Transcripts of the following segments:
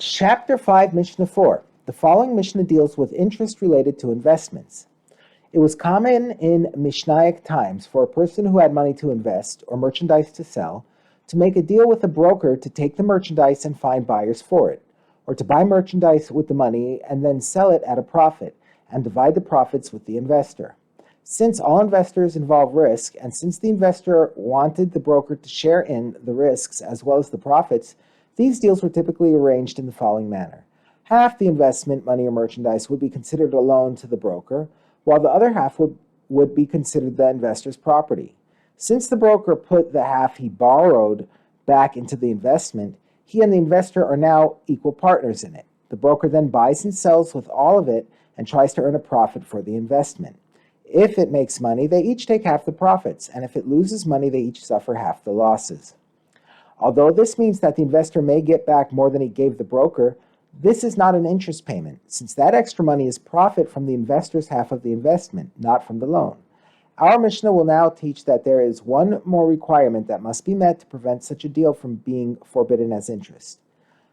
Chapter 5, Mishnah 4. The following Mishnah deals with interest related to investments. It was common in Mishnaic times for a person who had money to invest or merchandise to sell to make a deal with a broker to take the merchandise and find buyers for it, or to buy merchandise with the money and then sell it at a profit and divide the profits with the investor. Since all investors involve risk, and since the investor wanted the broker to share in the risks as well as the profits, these deals were typically arranged in the following manner. Half the investment, money or merchandise, would be considered a loan to the broker, while the other half would be considered the investor's property. Since the broker put the half he borrowed back into the investment, he and the investor are now equal partners in it. The broker then buys and sells with all of it and tries to earn a profit for the investment. If it makes money, they each take half the profits, and if it loses money, they each suffer half the losses. Although this means that the investor may get back more than he gave the broker, this is not an interest payment, since that extra money is profit from the investor's half of the investment, not from the loan. Our Mishnah will now teach that there is one more requirement that must be met to prevent such a deal from being forbidden as interest.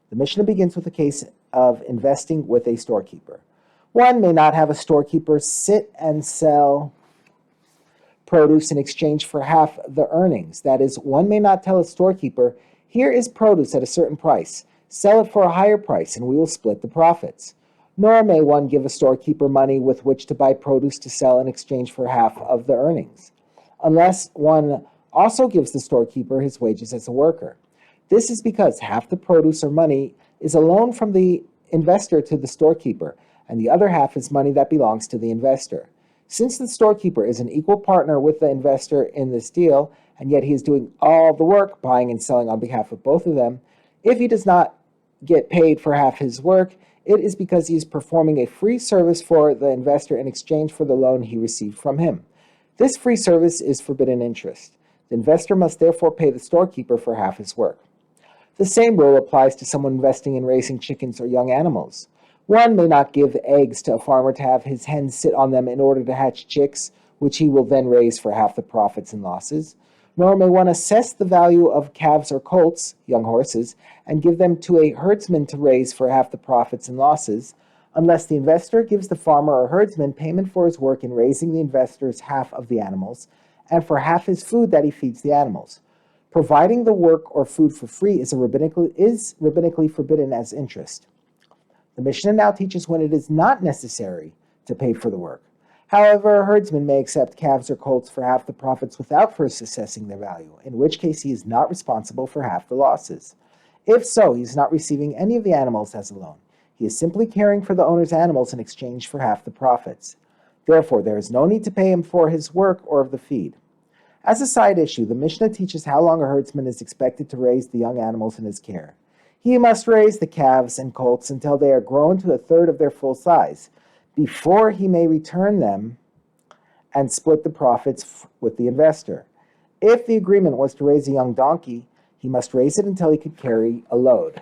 The Mishnah begins with a case of investing with a storekeeper. One may not have a storekeeper sit and sell produce in exchange for half the earnings. That is, one may not tell a storekeeper, "Here is produce at a certain price. Sell it for a higher price and we will split the profits." Nor may one give a storekeeper money with which to buy produce to sell in exchange for half of the earnings, unless one also gives the storekeeper his wages as a worker. This is because half the produce or money is a loan from the investor to the storekeeper, and the other half is money that belongs to the investor. Since the storekeeper is an equal partner with the investor in this deal, and yet he is doing all the work, buying and selling on behalf of both of them, if he does not get paid for half his work, it is because he is performing a free service for the investor in exchange for the loan he received from him. This free service is forbidden interest. The investor must therefore pay the storekeeper for half his work. The same rule applies to someone investing in raising chickens or young animals. One may not give eggs to a farmer to have his hens sit on them in order to hatch chicks, which he will then raise for half the profits and losses. Nor may one assess the value of calves or colts, young horses, and give them to a herdsman to raise for half the profits and losses, unless the investor gives the farmer or herdsman payment for his work in raising the investor's half of the animals, and for half his food that he feeds the animals. Providing the work or food for free is rabbinically forbidden as interest. The Mishnah now teaches when it is not necessary to pay for the work. However, a herdsman may accept calves or colts for half the profits without first assessing their value, in which case he is not responsible for half the losses. If so, he is not receiving any of the animals as a loan. He is simply caring for the owner's animals in exchange for half the profits. Therefore, there is no need to pay him for his work or of the feed. As a side issue, the Mishnah teaches how long a herdsman is expected to raise the young animals in his care. He must raise the calves and colts until they are grown to a third of their full size, before he may return them and split the profits with the investor. If the agreement was to raise a young donkey, he must raise it until he could carry a load.